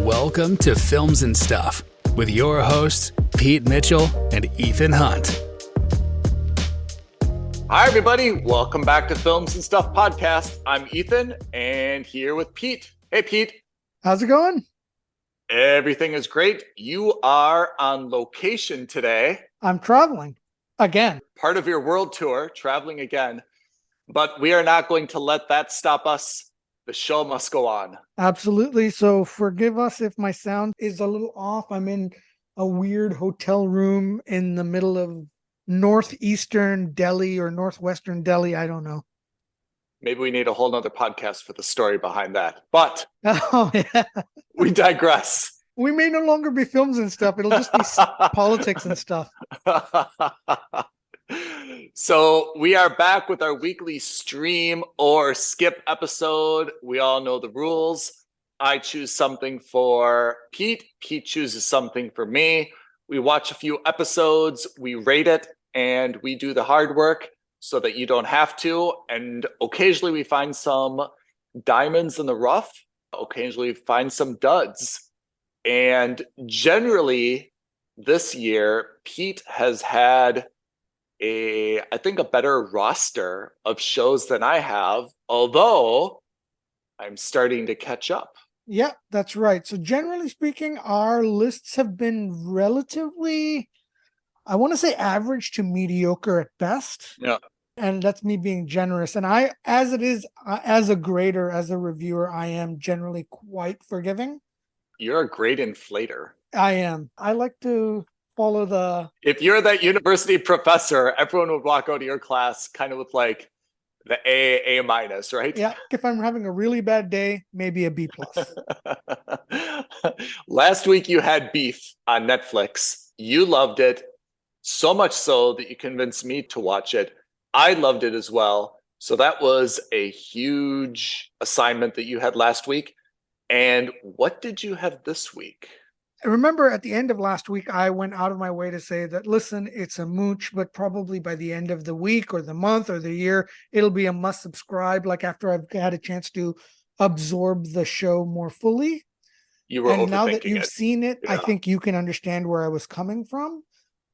Welcome to Films and Stuff with your hosts, Pete Mitchell and Ethan Hunt. Hi, everybody. Welcome back to Films and Stuff podcast. I'm Ethan and here with Pete. Hey, Pete. How's it going? Everything is great. You are on location today. I'm traveling again. Part of your world tour, traveling again. But we are not going to let that stop us. The show must go on. Absolutely. So forgive us if my sound is a little off. I'm in a weird hotel room in the middle of northeastern Delhi or northwestern Delhi. I don't know. Maybe we need a whole nother podcast for the story behind that. But Oh, yeah. we digress. We may no longer be films and stuff. It'll just be politics and stuff. So we are back with our weekly stream or skip episode. We all know the rules. I choose something for Pete. Pete chooses something for me. We watch a few episodes, we rate it, and we do the hard work so that you don't have to. And occasionally we find some diamonds in the rough. Occasionally we find some duds. And generally this year, Pete has had a better roster of shows than I have, although I'm starting to catch up. Yeah, that's right. So generally speaking, our lists have been relatively, I want to say average to mediocre at best. Yeah. And that's me being generous. And I, as it is, as a grader, as a reviewer, I am generally quite forgiving. You're a great inflator. I am. I like to follow the... If you're that university professor, everyone would walk out of your class kind of with like the A minus, right? Yeah. If I'm having a really bad day, maybe a B plus. Last week you had Beef on Netflix. You loved it so much so that you convinced me to watch it. I loved it as well. So that was a huge assignment that you had last week. And what did you have this week? I remember at the end of last week, I went out of my way to say that, listen, it's a mooch, but probably by the end of the week or the month or the year, it'll be a must subscribe, like after I've had a chance to absorb the show more fully. You were and now that overthinking you've it. seen it, Yeah. I think you can understand where I was coming from.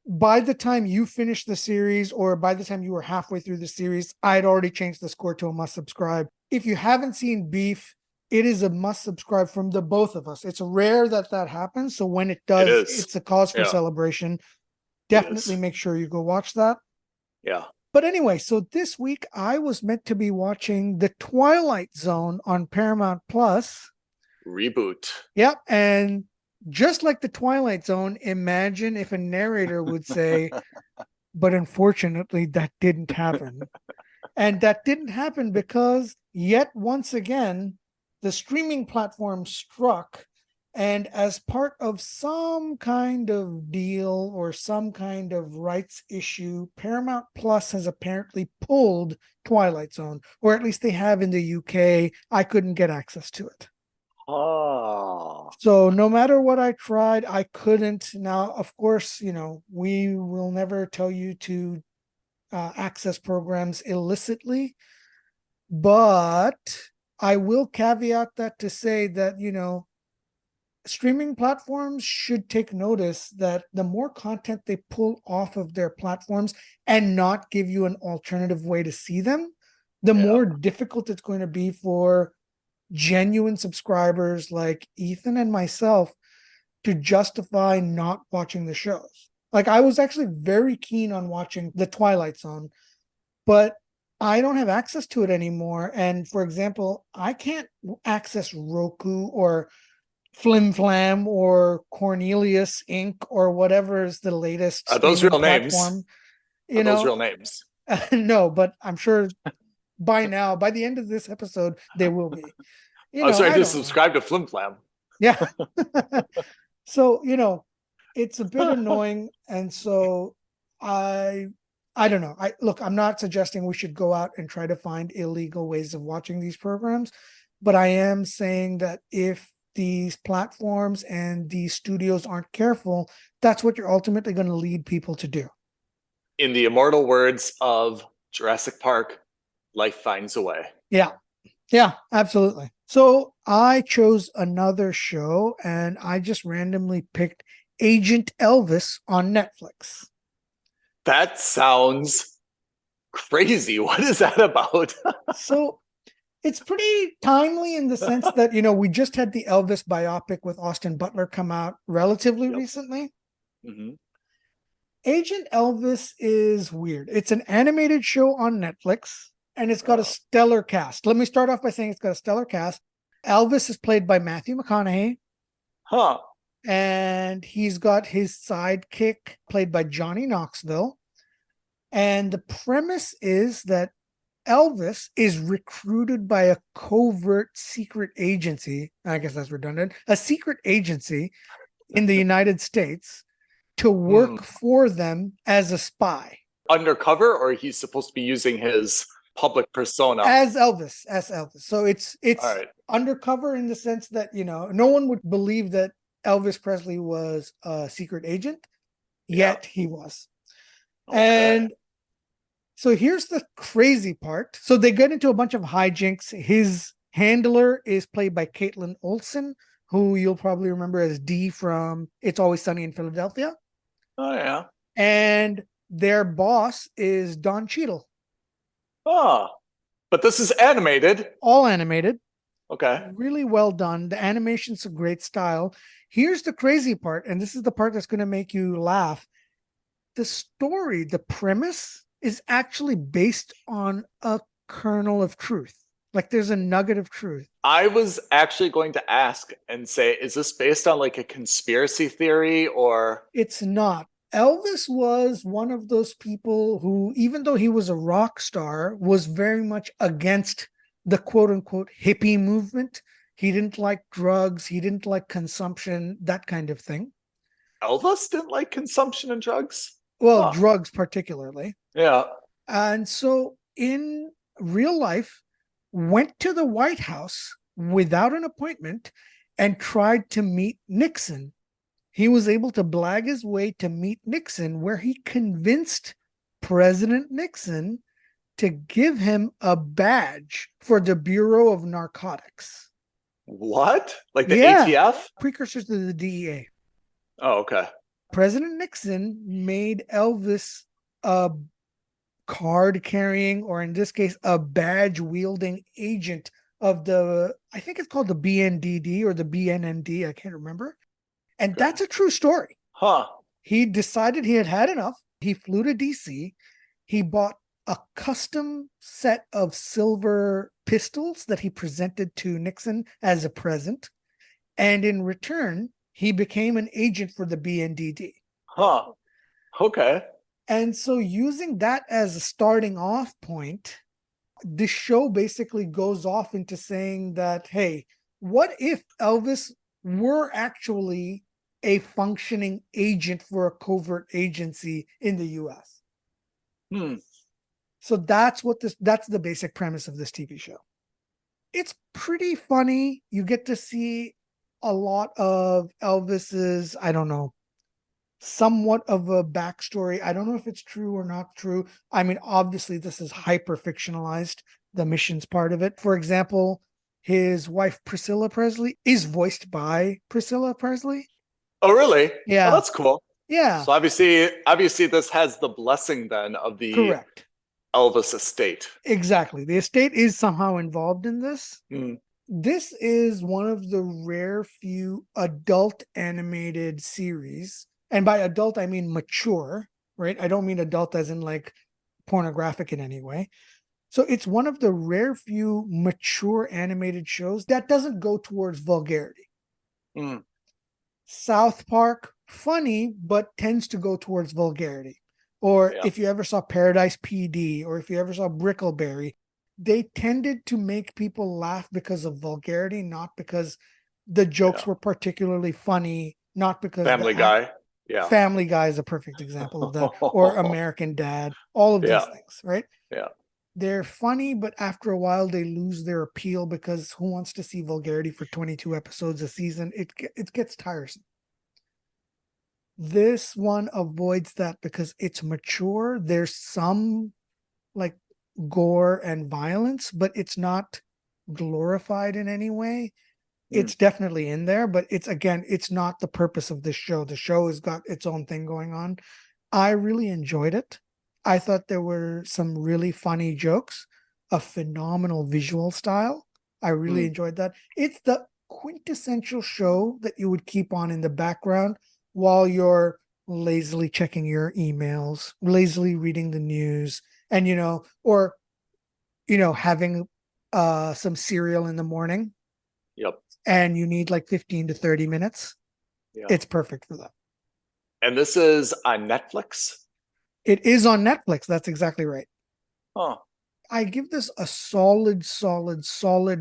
By the time you finished the series, or by the time you were halfway through the series, I'd already changed the score to a must subscribe. If you haven't seen Beef, it is a must subscribe from the both of us. It's rare that happens. So when it does, it's a cause for celebration. Definitely make sure you go watch that. Yeah. But anyway, so this week I was meant to be watching The Twilight Zone on Paramount Plus. Reboot. Yep. And just like The Twilight Zone, imagine if a narrator would say, but unfortunately that didn't happen. And that didn't happen because yet once again, the streaming platform struck, and as part of some kind of deal or some kind of rights issue, Paramount Plus has apparently pulled Twilight Zone, or at least they have in the UK. I couldn't get access to it. Oh. So no matter what I tried, I couldn't. Now, of course, we will never tell you to access programs illicitly, but I will caveat that to say that, streaming platforms should take notice that the more content they pull off of their platforms and not give you an alternative way to see them, the more difficult it's going to be for genuine subscribers like Ethan and myself to justify not watching the shows. Like, I was actually very keen on watching The Twilight Zone, but I don't have access to it anymore. And for example, I can't access Roku or Flim Flam or Cornelius Inc. or whatever is the latest. Are those real platform. names? Those real names? No, but I'm sure by now, by the end of this episode, they will be. I just subscribed to Flim Flam. Yeah. So, it's a bit annoying. And so I don't know. I'm not suggesting we should go out and try to find illegal ways of watching these programs, but I am saying that if these platforms and these studios aren't careful, that's what you're ultimately going to lead people to do. In the immortal words of Jurassic Park, life finds a way. Yeah. Yeah, absolutely. So I chose another show and I just randomly picked Agent Elvis on Netflix. That sounds crazy. What is that about? So it's pretty timely in the sense that, we just had the Elvis biopic with Austin Butler come out relatively Yep. recently. Mhm. Agent Elvis is weird. It's an animated show on Netflix and it's got a stellar cast. Let me start off by saying it's got a stellar cast. Elvis is played by Matthew McConaughey, Huh. and he's got his sidekick played by Johnny Knoxville. And the premise is that Elvis is recruited by a covert secret agency. I guess that's redundant. A secret agency in the United States to work for them as a spy. Undercover, or he's supposed to be using his public persona? As Elvis. So it's All right. undercover in the sense that, no one would believe that Elvis Presley was a secret agent, yet he was. Okay. And so here's the crazy part. So they get into a bunch of hijinks. His handler is played by Caitlin Olsen, who you'll probably remember as Dee from It's Always Sunny in Philadelphia. Oh, yeah. And their boss is Don Cheadle. Oh, but this is animated. All animated. Okay. Really well done. The animation's a great style. Here's the crazy part, and this is the part that's going to make you laugh. The story, the premise, is actually based on a kernel of truth. Like there's a nugget of truth. I was actually going to ask and say, is this based on like a conspiracy theory or? It's not. Elvis was one of those people who, even though he was a rock star, was very much against the quote unquote hippie movement. He didn't like drugs. He didn't like consumption, that kind of thing. Elvis didn't like consumption and drugs? Well, drugs particularly. Yeah. And so in real life, went to the White House without an appointment and tried to meet Nixon. He was able to blag his way to meet Nixon, where he convinced President Nixon to give him a badge for the Bureau of Narcotics. What? Like the ATF? Precursors to the DEA. Oh, okay. President Nixon made Elvis a card-carrying, or in this case, a badge-wielding agent of I think it's called the BNDD or the BNND, I can't remember. And that's a true story. Huh. He decided he had had enough. He flew to DC. He bought a custom set of silver pistols that he presented to Nixon as a present. And in return, he became an agent for the BNDD. Huh. Okay. And so using that as a starting off point, the show basically goes off into saying that, hey, what if Elvis were actually a functioning agent for a covert agency in the US? So that's the basic premise of this TV show. It's pretty funny. You get to see a lot of Elvis's, I don't know, somewhat of a backstory. I don't know if it's true or not true. I mean, obviously this is hyper fictionalized, the missions part of it. For example, his wife Priscilla Presley is voiced by Priscilla Presley. Oh, really? Yeah. Oh, that's cool. Yeah. So obviously this has the blessing then of the correct Elvis estate. Exactly. The estate is somehow involved in this. This is one of the rare few adult animated series. And by adult, I mean mature, right? I don't mean adult as in like pornographic in any way. So it's one of the rare few mature animated shows that doesn't go towards vulgarity. South Park, funny, but tends to go towards vulgarity. Or if you ever saw Paradise PD, or if you ever saw Brickleberry, they tended to make people laugh because of vulgarity, not because the jokes were particularly funny, not because Family Guy. Yeah. Family Guy is a perfect example of that. Or American Dad, all of these things, right? Yeah. They're funny, but after a while they lose their appeal because who wants to see vulgarity for 22 episodes a season? It gets tiresome. This one avoids that because it's mature. There's some like gore and violence, but it's not glorified in any way. Mm. It's definitely in there, but it's not the purpose of this show. The show has got its own thing going on. I really enjoyed it. I thought there were some really funny jokes, a phenomenal visual style. I really enjoyed that. It's the quintessential show that you would keep on in the background while you're lazily checking your emails, lazily reading the news, and or having some cereal in the morning. Yep. And you need like 15 to 30 minutes. Yeah. It's perfect for that. And this is on Netflix? It is on Netflix. That's exactly right. Oh. I give this a solid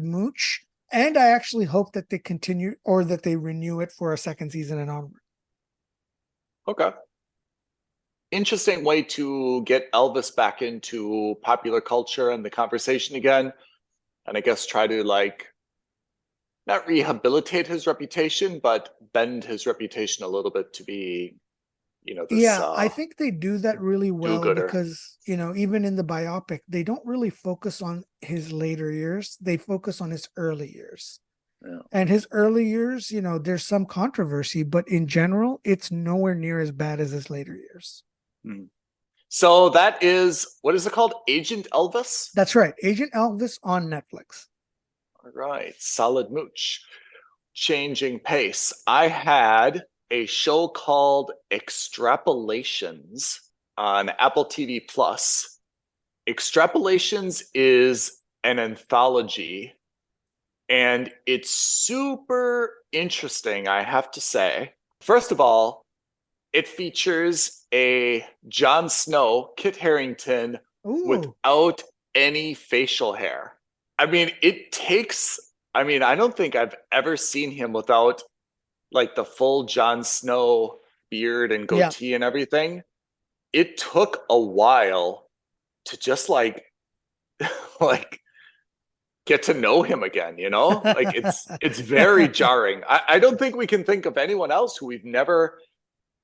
mooch. And I actually hope that they continue or that they renew it for a second season and onward. Okay. Interesting way to get Elvis back into popular culture and the conversation again. And I guess try to not rehabilitate his reputation, but bend his reputation a little bit to be, this I think they do that really well do-gooder. because, even in the biopic, they don't really focus on his later years. They focus on his early years. Yeah. And his early years, there's some controversy, but in general, it's nowhere near as bad as his later years. So that is, what is it called? Agent Elvis? That's right. Agent Elvis on Netflix. All right. Solid mooch. Changing pace. I had a show called Extrapolations on Apple TV Plus. Extrapolations is an anthology, and it's super interesting, I have to say. First of all, it features a Jon Snow, Kit Harington, without any facial hair. I mean, I don't think I've ever seen him without the full Jon Snow beard and goatee and everything. It took a while to just get to know him again, it's very jarring. I don't think we can think of anyone else who we've never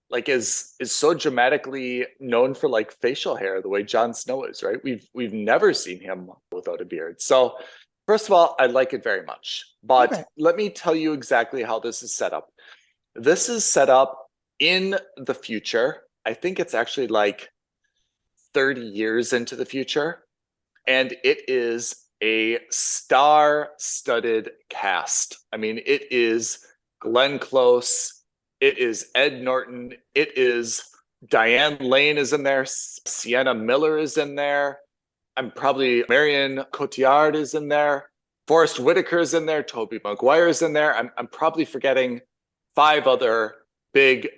is so dramatically known for facial hair the way Jon Snow is, right? We've never seen him without a beard. So first of all, I like it very much. But let me tell you exactly how this is set up. This is set up in the future. I think it's actually 30 years into the future. And it is a star-studded cast. I mean, it is Glenn Close. It is Ed Norton. It is Diane Lane is in there. Sienna Miller is in there. I'm probably Marion Cotillard is in there. Forrest Whitaker is in there. Tobey Maguire is in there. I'm probably forgetting 5 other big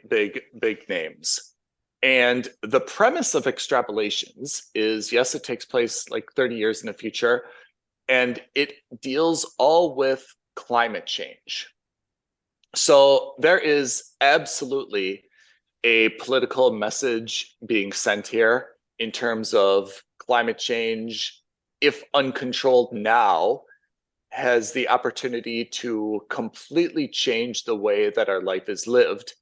names. And the premise of Extrapolations is, yes, it takes place 30 years in the future, and it deals all with climate change. So there is absolutely a political message being sent here in terms of climate change, if uncontrolled now, has the opportunity to completely change the way that our life is lived.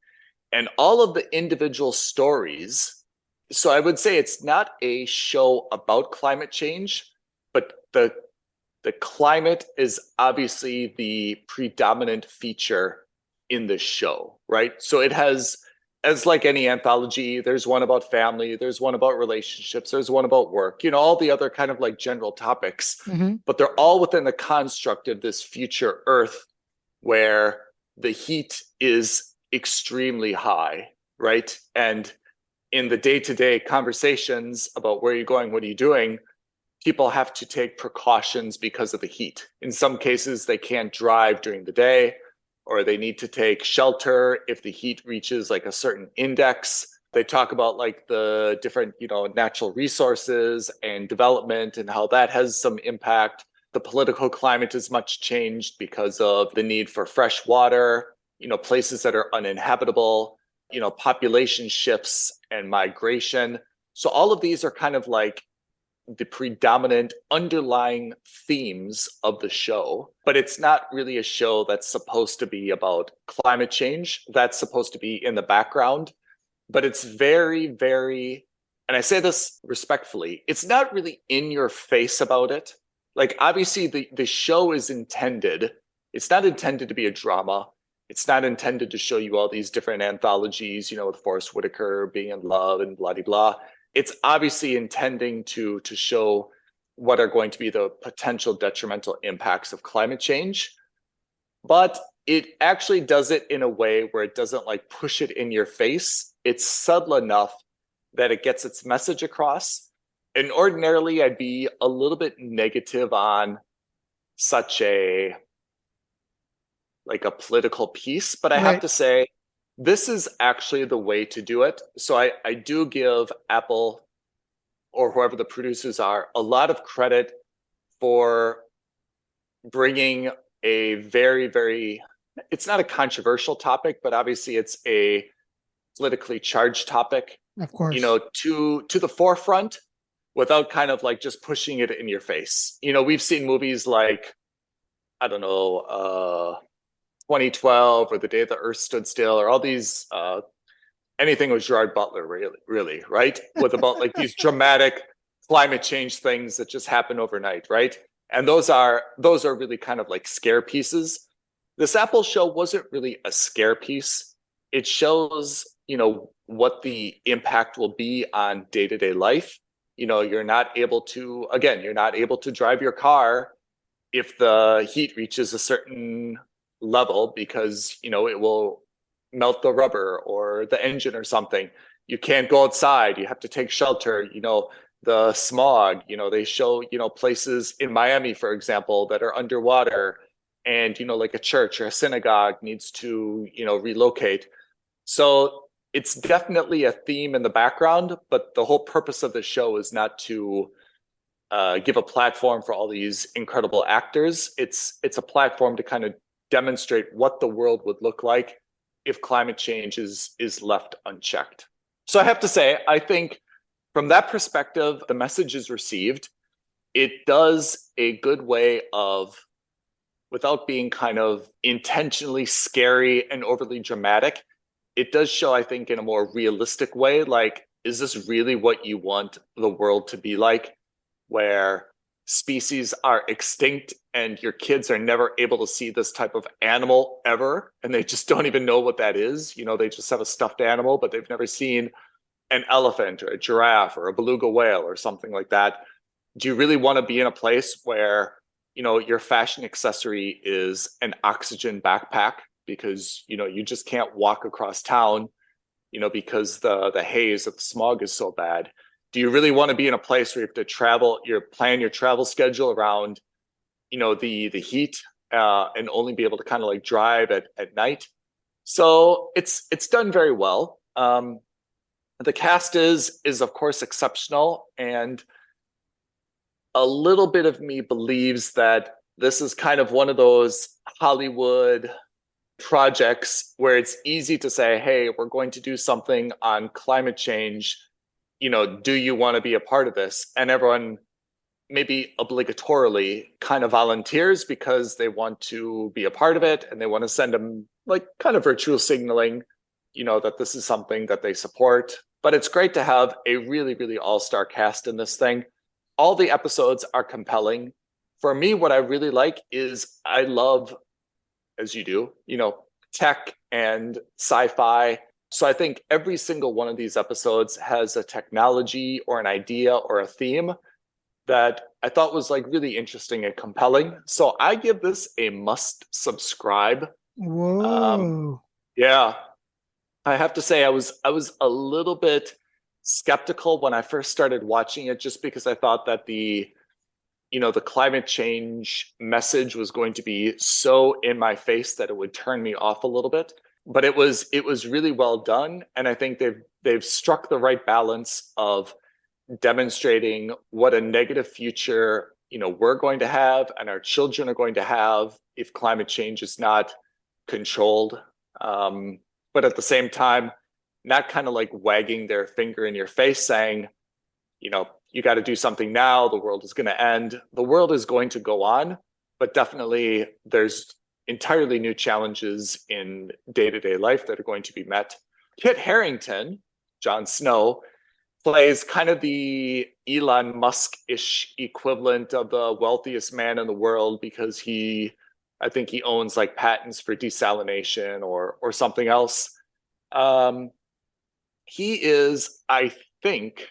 And all of the individual stories, so I would say it's not a show about climate change, but the climate is obviously the predominant feature in this show, right? So it has, as like any anthology, there's one about family, there's one about relationships, there's one about work, all the other kind of general topics, but they're all within the construct of this future Earth where the heat is extremely high, right? And in the day-to-day conversations about where you're going, what are you doing, people have to take precautions because of the heat. In some cases, they can't drive during the day, or they need to take shelter if the heat reaches a certain index. They talk about the different, natural resources and development and how that has some impact. The political climate is much changed because of the need for fresh water, places that are uninhabitable, population shifts and migration. So all of these are kind of the predominant underlying themes of the show, but it's not really a show that's supposed to be about climate change. That's supposed to be in the background, but it's very, very, and I say this respectfully, it's not really in your face about it. like obviously the show is intended, it's not intended to be a drama. It's not intended to show you all these different anthologies, with Forrest Whitaker being in love and blah, blah, blah. It's obviously intending to show what are going to be the potential detrimental impacts of climate change. But it actually does it in a way where it doesn't like push it in your face. It's subtle enough that it gets its message across. And ordinarily, I'd be a little bit negative on such a political piece, but I have to say, this is actually the way to do it. So I do give Apple or whoever the producers are a lot of credit for bringing a very, very, it's not a controversial topic, but obviously it's a politically charged topic, of course, to the forefront without kind of like just pushing it in your face. We've seen movies like, I don't know, 2012 or The Day the Earth Stood Still, or all these anything with Gerard Butler, really, right? With about like these dramatic climate change things that just happen overnight, right? And those are really kind of like scare pieces. This Apple show wasn't really a scare piece. It shows, what the impact will be on day-to-day life. You're not able to drive your car if the heat reaches a certain level because it will melt the rubber or the engine or something. You can't go outside, you have to take shelter. The smog, they show places in Miami, for example, that are underwater, and like a church or a synagogue needs to relocate. So it's definitely a theme in the background, but the whole purpose of the show is not to give a platform for all these incredible actors. It's a platform to kind of demonstrate what the world would look like if climate change is left unchecked. So I have to say, I think from that perspective, the message is received. It does a good way of, without being kind of intentionally scary and overly dramatic, it does show, I think, in a more realistic way, like, is this really what you want the world to be like, where species are extinct and your kids are never able to see this type of animal ever, and they just don't even know what that is. They just have a stuffed animal, but they've never seen an elephant or a giraffe or a beluga whale or something like that. Do you really want to be in a place where your fashion accessory is an oxygen backpack because you just can't walk across town because the haze of the smog is so bad? Do you really want to be in a place where you have to travel, plan your travel schedule around, the heat, and only be able to kind of like drive at night? So it's done very well. The cast is of course exceptional, and a little bit of me believes that this is kind of one of those Hollywood projects where it's easy to say, hey, we're going to do something on climate change. Do you want to be a part of this? And everyone maybe obligatorily kind of volunteers because they want to be a part of it, and they want to send them like kind of virtual signaling, that this is something that they support. But it's great to have a really, really all-star cast in this thing. All the episodes are compelling. For me, what I really like is I love, as you do, tech and sci-fi. So I think every single one of these episodes has a technology or an idea or a theme that I thought was like really interesting and compelling. So I give this a must subscribe. Whoa. Yeah. I have to say I was a little bit skeptical when I first started watching it, just because I thought that the climate change message was going to be so in my face that it would turn me off a little bit. But it was really well done, and I think they've struck the right balance of demonstrating what a negative future we're going to have and our children are going to have if climate change is not controlled. But at the same time, not kind of like wagging their finger in your face saying, you got to do something now. The world is going to end. The world is going to go on, but definitely there's entirely new challenges in day-to-day life that are going to be met. Kit Harington, Jon Snow, plays kind of the Elon Musk-ish equivalent of the wealthiest man in the world because I think he owns like patents for desalination or something else. He is, I think,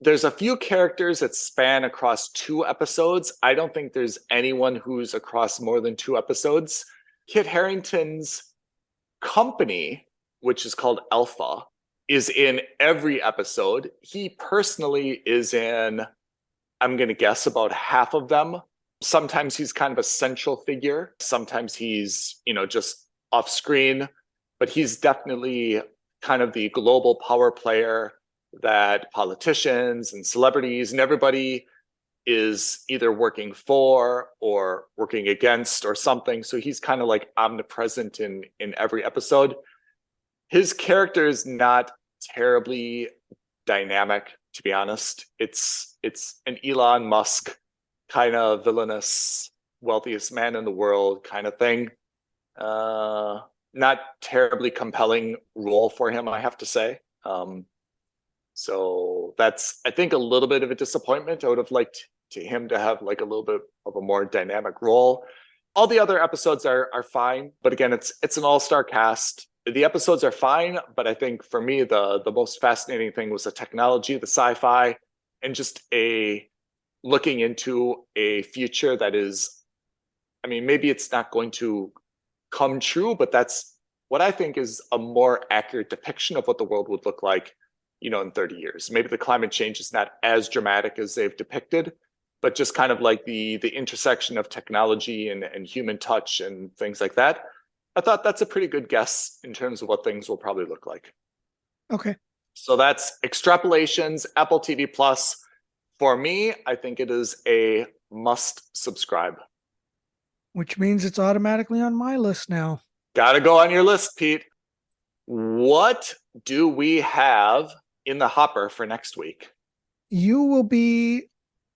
there's a few characters that span across 2 episodes. I don't think there's anyone who's across more than 2 episodes. Kit Harington's company, which is called Alpha, is in every episode. He personally is in, I'm going to guess, about half of them. Sometimes he's kind of a central figure. Sometimes he's, just off screen, but he's definitely kind of the global power player that politicians and celebrities and everybody is either working for or working against or something. So he's kind of like omnipresent in every episode. His character is not terribly dynamic, to be honest. It's an Elon Musk kind of villainous, wealthiest man in the world kind of thing. Not terribly compelling role for him, I have to say. So that's, I think, a little bit of a disappointment. I would have liked him to have like a little bit of a more dynamic role. All the other episodes are fine, but again, it's an all-star cast. The episodes are fine, but I think for me the most fascinating thing was the technology, the sci-fi, and just looking into a future that is, I mean, maybe it's not going to come true, but that's what I think is a more accurate depiction of what the world would look like, in 30 years. Maybe the climate change is not as dramatic as they've depicted, but just kind of like the intersection of technology and human touch and things like that. I thought that's a pretty good guess in terms of what things will probably look like. Okay. So that's Extrapolations, Apple TV Plus. For me, I think it is a must subscribe. Which means it's automatically on my list now. Gotta go on your list, Pete. What do we have in the hopper for next week? You will be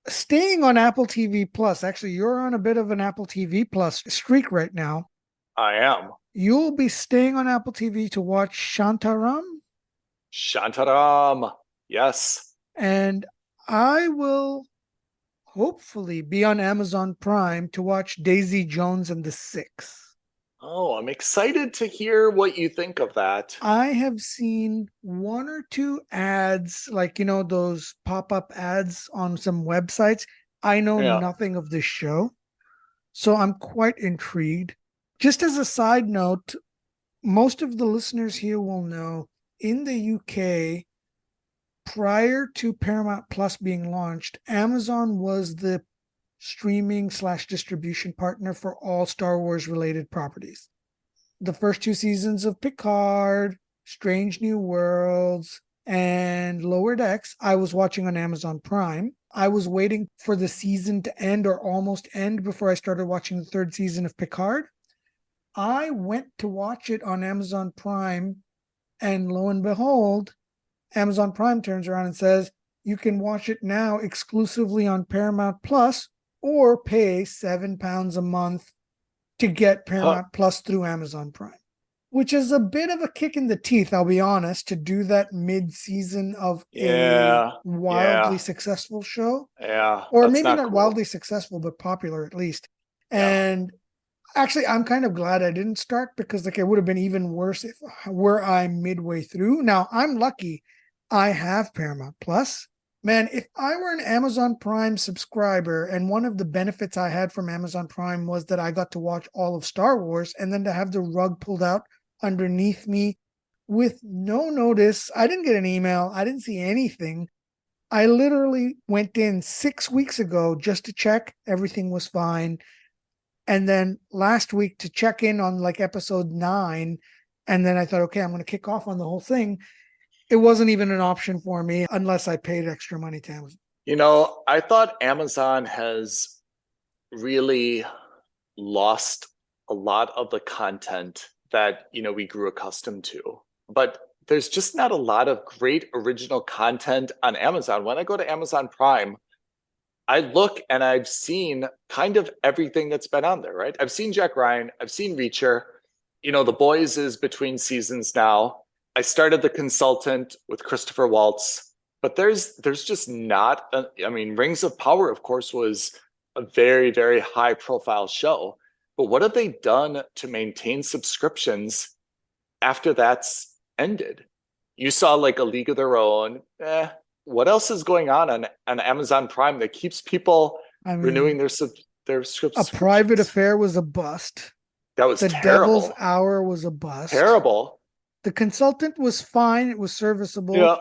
staying on Apple TV Plus. Actually, you're on a bit of an Apple TV Plus streak right now. I am. You'll be staying on Apple TV to watch Shantaram. Shantaram. Yes. And I will hopefully be on Amazon Prime to watch Daisy Jones and the Six. Oh, I'm excited to hear what you think of that. I have seen 1 or 2 ads, like, those pop-up ads on some websites. I know nothing of this show, so I'm quite intrigued. Just as a side note, most of the listeners here will know, in the UK, prior to Paramount Plus being launched, Amazon was the streaming/distribution partner for all Star Wars related properties. The first 2 seasons of Picard, Strange New Worlds, and Lower Decks, I was watching on Amazon Prime. I was waiting for the season to end or almost end before I started watching the 3rd season of Picard. I went to watch it on Amazon Prime, and lo and behold, Amazon Prime turns around and says, you can watch it now exclusively on Paramount Plus, or pay £7 a month to get Paramount Plus through Amazon Prime, which is a bit of a kick in the teeth, I'll be honest, to do that mid-season of a wildly successful show. Yeah. Or maybe not cool. Wildly successful, but popular at least. And actually, I'm kind of glad I didn't start, because it would have been even worse if I'm midway through. Now, I'm lucky I have Paramount Plus. Man, if I were an Amazon Prime subscriber, and one of the benefits I had from Amazon Prime was that I got to watch all of Star Wars, and then to have the rug pulled out underneath me with no notice. I didn't get an email. I didn't see anything. I literally went in 6 weeks ago just to check. Everything was fine. And then last week to check in on like episode 9. And then I thought, okay, I'm going to kick off on the whole thing. It wasn't even an option for me unless I paid extra money to Amazon. I thought Amazon has really lost a lot of the content that, we grew accustomed to. But there's just not a lot of great original content on Amazon. When I go to Amazon Prime, I look and I've seen kind of everything that's been on there, right? I've seen Jack Ryan. I've seen Reacher. The Boys is between seasons now. I started The Consultant with Christopher Waltz, but there's just not. I mean, Rings of Power, of course, was a very, very high profile show. But what have they done to maintain subscriptions after that's ended? You saw like A League of Their Own. What else is going on Amazon Prime that keeps people I renewing mean, their A subscriptions? Private Affair was a bust. That was The Devil's terrible. Hour was a bust. Terrible. The Consultant was fine. It was serviceable. Yeah.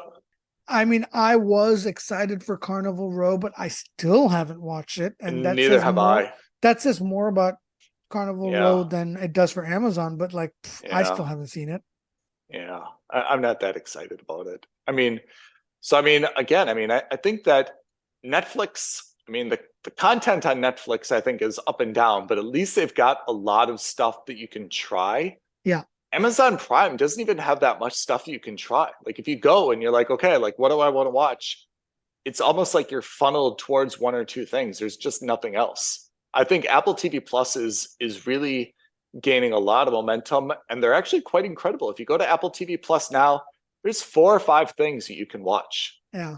I mean, I was excited for Carnival Row, but I still haven't watched it. And that Neither says have more. I. That says more about Carnival Yeah. Row than it does for Amazon. But like, I Yeah. still haven't seen it. Yeah. I'm not that excited about it. I mean, again, I think that Netflix, the content on Netflix, I think, is up and down, but at least they've got a lot of stuff that you can try. Yeah. Amazon Prime doesn't even have that much stuff you can try. Like if you go and you're like, okay, like what do I want to watch? It's almost like you're funneled towards one or two things. There's just nothing else. I think Apple TV Plus is really gaining a lot of momentum, and they're actually quite incredible. If you go to Apple TV Plus now, there's 4 or 5 things that you can watch. Yeah.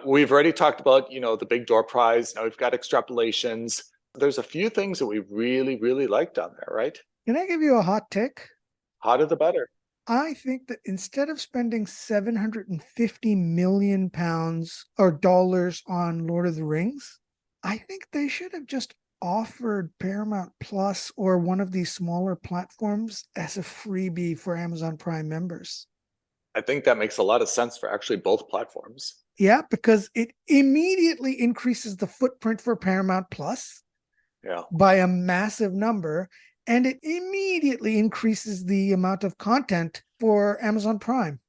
We've already talked about, the Big Door Prize. Now we've got Extrapolations. There's a few things that we really, really liked on there, right? Can I give you a hot take? Hotter the better. I think that instead of spending 750 million pounds or dollars on Lord of the Rings, I think they should have just offered Paramount Plus or one of these smaller platforms as a freebie for Amazon Prime members. I think that makes a lot of sense for actually both platforms. Yeah, because it immediately increases the footprint for Paramount Plus by a massive number. And it immediately increases the amount of content for Amazon Prime.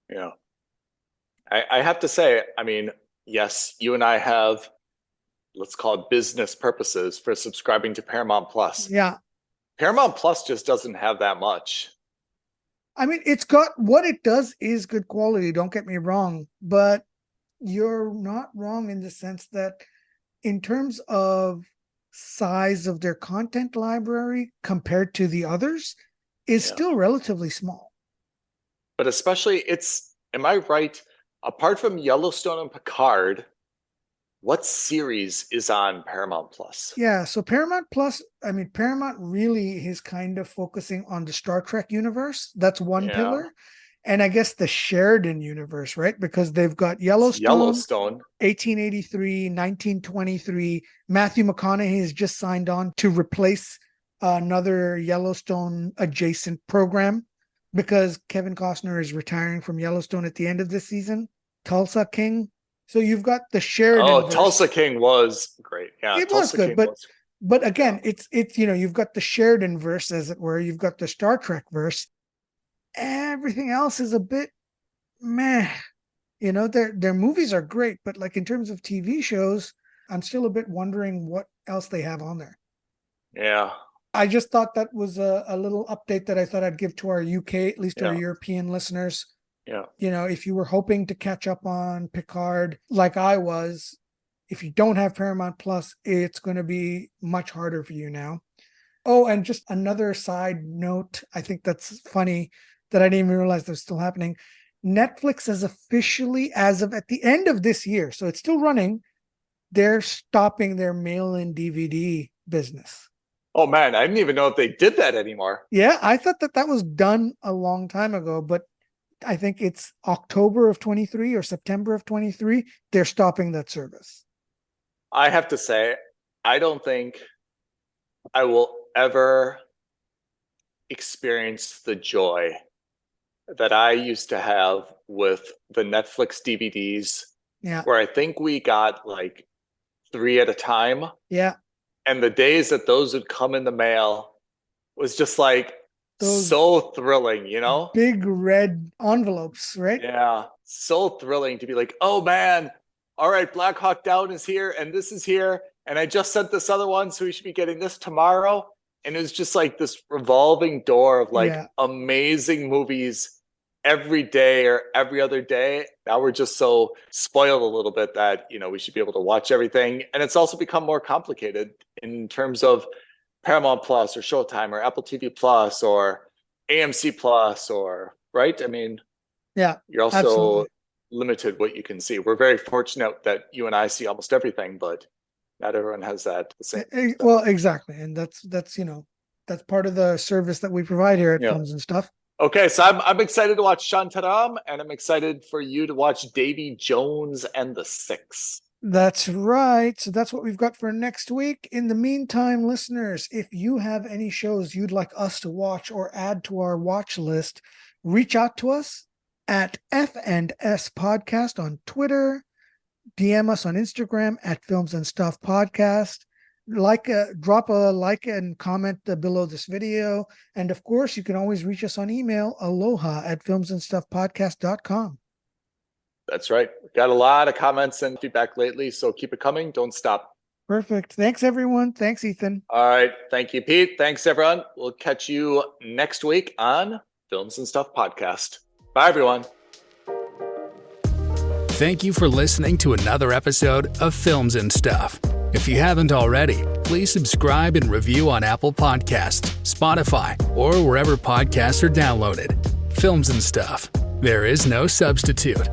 Yeah. I have to say, yes, you and I have, let's call it business purposes for subscribing to Paramount Plus. Yeah. Paramount Plus just doesn't have that much. It's got, what it does is good quality, don't get me wrong, but you're not wrong in the sense that in terms of size of their content library compared to the others is still relatively small. But especially am I right? Apart from Yellowstone and Picard, what series is on Paramount Plus? Yeah, so Paramount Plus, Paramount really is kind of focusing on the Star Trek universe. That's one pillar. And I guess the Sheridan universe, right? Because they've got Yellowstone, 1883, 1923. Matthew McConaughey has just signed on to replace another Yellowstone adjacent program because Kevin Costner is retiring from Yellowstone at the end of this season. Tulsa King. So you've got the Sheridan. Oh, Tulsa King was great. Yeah, it was good, but again, it's you've got the Sheridan verse, as it were. You've got the Star Trek verse. Everything else is a bit meh. Their movies are great, but like in terms of TV shows, I'm still a bit wondering what else they have on there. Yeah. I just thought that was a little update that I thought I'd give to our UK, at least our European listeners. Yeah. If you were hoping to catch up on Picard like I was, if you don't have Paramount Plus, it's going to be much harder for you now. Oh, and just another side note, I think that's funny that I didn't even realize that was still happening. Netflix has officially, as of at the end of this year, so it's still running, they're stopping their mail-in DVD business. Oh man, I didn't even know if they did that anymore. Yeah, I thought that was done a long time ago, but I think it's October of 23 or September of 23. They're stopping that service. I have to say, I don't think I will ever experience the joy that I used to have with the Netflix DVDs. Yeah. Where I think we got like 3 at a time. Yeah. And the days that those would come in the mail was just like so thrilling, Big red envelopes, right? Yeah. So thrilling to be like, oh man, all right, Black Hawk Down is here and this is here. And I just sent this other one, so we should be getting this tomorrow. And it was just like this revolving door of amazing movies every day or every other day. Now we're just so spoiled a little bit that, we should be able to watch everything. And it's also become more complicated in terms of Paramount Plus or Showtime or Apple TV Plus or AMC Plus or, right? Yeah, You're also absolutely. limited what you can see. We're very fortunate that you and I see almost everything, but not everyone has that the same. Well, exactly, and that's that's part of the service that we provide here at Yeah. Films and Stuff. Okay, so I'm excited to watch Shantaram, and I'm excited for you to watch Davy Jones and the Six. That's right. So that's what we've got for next week. In the meantime, listeners, if you have any shows you'd like us to watch or add to our watch list, reach out to us at F&S Podcast on Twitter. DM us on Instagram at Films and Stuff Podcast. Drop a like and comment below this video. And of course, you can always reach us on email, aloha@filmsandstuffpodcast.com. That's right. We've got a lot of comments and feedback lately, so keep it coming. Don't stop. Perfect. Thanks, everyone. Thanks, Ethan. All right. Thank you, Pete. Thanks, everyone. We'll catch you next week on Films and Stuff Podcast. Bye, everyone. Thank you for listening to another episode of Films and Stuff. If you haven't already, please subscribe and review on Apple Podcasts, Spotify, or wherever podcasts are downloaded. Films and Stuff. There is no substitute.